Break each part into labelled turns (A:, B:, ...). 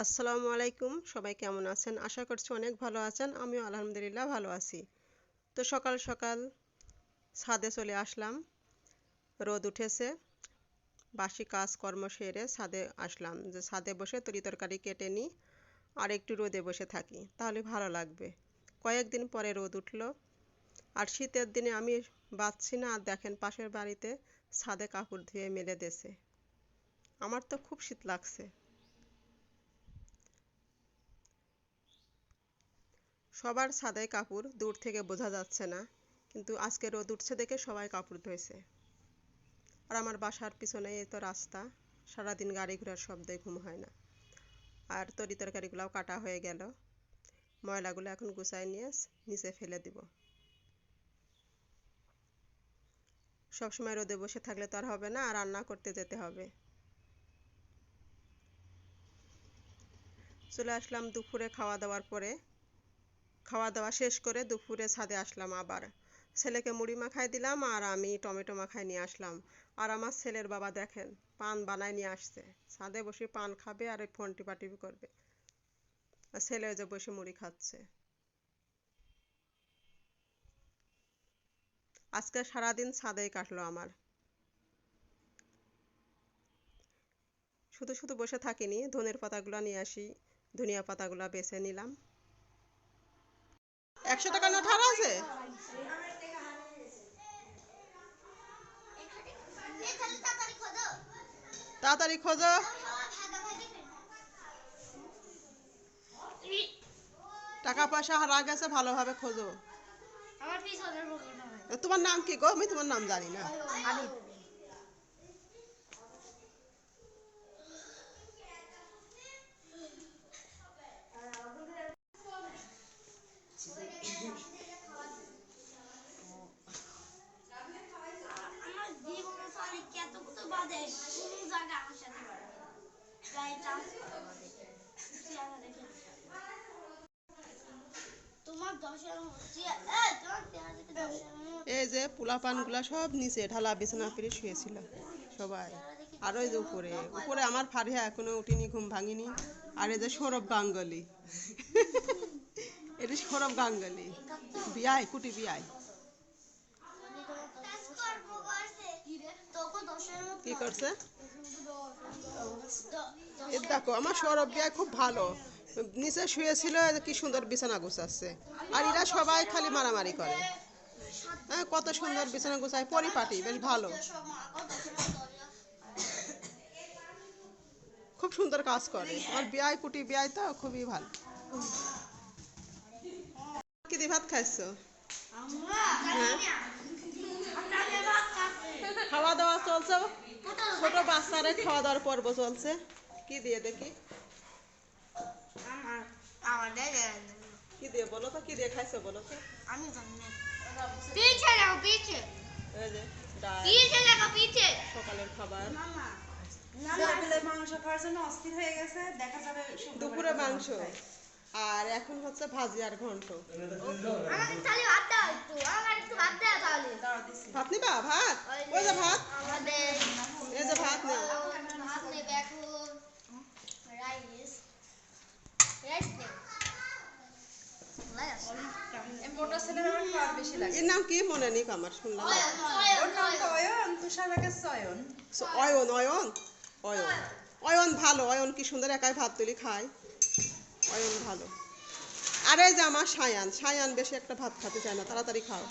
A: আসসালামু আলাইকুম, সবাই কেমন আছেন? আশা করছি অনেক ভালো আছেন। আমিও আলহামদুলিল্লাহ ভালো আছি। তো সকাল সকাল ছাদে চলে আসলাম। রোদ উঠেছে, বাসি কাজকর্ম সেরে ছাদে আসলাম যে ছাদে বসে তরিতরকারি কেটে নিই আর একটু রোদে বসে থাকি, তাহলে ভালো লাগবে। কয়েকদিন পরে রোদ উঠলো আর শীতের দিনে আমি বাঁচছি না। আর দেখেন পাশের বাড়িতে ছাদে কাপড় ধুয়ে মেলে দিয়েছে। আমার তো খুব শীত লাগছে। সবার ছাদে কাপড় দূর থেকে বোঝা যাচ্ছে না, কিন্তু আজকে রোদ উঠছে দেখে সবাই কাপড় ধুয়েছে। আর আমার বাসার পিছনে এই তো রাস্তা, সারাদিন গাড়ি ঘোড়ার শব্দে ঘুম হয় না। আর তরিতরকারিগুলোও কাটা হয়ে গেল, ময়লাগুলো এখন গুছাই নিয়ে নিচে ফেলে দিব। সবসময় রোদে বসে থাকলে তো আর হবে না, আর রান্না করতে যেতে হবে। চলে আসলাম দুপুরে খাওয়া দাওয়ার পরে। খাওয়া দাওয়া শেষ করে দুপুরে ছাদে আসলাম আবার। ছেলেকে মুড়ি মাখাই দিলাম আর আমি টমেটো মাখাই নিয়ে আসলাম। আর আমার ছেলের বাবা দেখেন পান বানায় নিয়ে আসছে, ছাদে বসে পান খাবে আর ফোন টিপাটিপি করবে। আর ছেলে যে বসে মুড়ি খাচ্ছে। আজকে সারাদিন ছাদেই কাটলো আমার। শুধু শুধু বসে থাকিনি, ধনের পাতাগুলো নিয়ে আসি, ধনিয়া পাতাগুলো বেছে নিলাম। 100 টাকা নোট হারা আছে, তাড়াতাড়ি খোঁজো। টাকা পয়সা হারা গেছে, ভালোভাবে খোঁজো। তোমার নাম কি গো? আমি তোমার নাম জানি না। এই যে পোলাপানগুলা সব নিচে ঢালা বিছানা পেরে শুয়েছিল সবাই। আর ওই যে উপরে উপরে আমার ফারিয়া এখনো উঠিনি, ঘুম ভাঙিনি। আর এই যে সৌরভ গাঙ্গুলি, এটা সৌরভ গাঙ্গুলি বিয়াই কুটি বিয়াই। কি করছে? এ দেখো আমার সৌরভ বিয়াই খুব ভালো, নিচে শুয়েছিল, কি সুন্দর বিছানা গুছাচ্ছে। আর এরা সবাই খালি মারামারি করে। হ্যাঁ, কত সুন্দর বিছানা গুছায়, পরিপাটি, বেশ ভালো, খুব সুন্দর কাজ করে। আমার বিয়াই কুটি বিয়াই তো খুবই ভালো। কি দিয়ে ভাত খাইছো? হ্যাঁ, খাওয়া দাওয়া চলছে, ছোট বাচ্চারা খাওয়া দাওয়ার পর্ব চলছে। কি দিয়ে দেখি, কি দিয়ে বলো তো, কি দিয়ে খাইছো বলো তো? এই যে ডাল, সকালের খাবার।
B: মাংস খাওয়ার জন্য অস্থির হয়ে গেছে, দেখা যাবে
A: দুপুরে মাংস আর এখন হচ্ছে ভাজি আর ঘন্ট। ভাত নিবা? ভাত ওই যে ভাত, এই যে ভাত নেও। এর নাম কি মনে নেই আমার, শুনলাম। অয়ন, অয়ন, অয়ন, অয়ন ভালো। অয়ন কি সুন্দর একাই ভাত তুলি খায়, অয়ন ভালো। আর এই যে আমার সায়ান, সায়ান বেশি একটা ভাত খেতে চায় না, তাড়াতাড়ি খাও।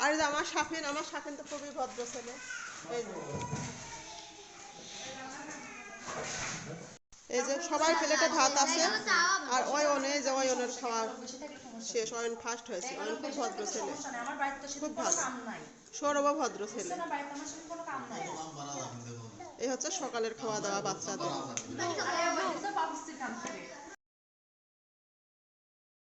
A: আর এই যে আমার সাফিন, আমার সাফিন তো খুবই ভদ্র ছেলে। এই যে এই যে সবাই প্লেটে ভাত আছে। আর অয়ন, এই যে অয়নের খাওয়া শেষ, অয়ন ফার্স্ট হয়েছে। অয়ন খুব ভদ্র ছেলে, খুব ভালো। সৌরভ ভদ্র ছেলে। এই হচ্ছে সকালের খাওয়া দাওয়া বাচ্চাদের।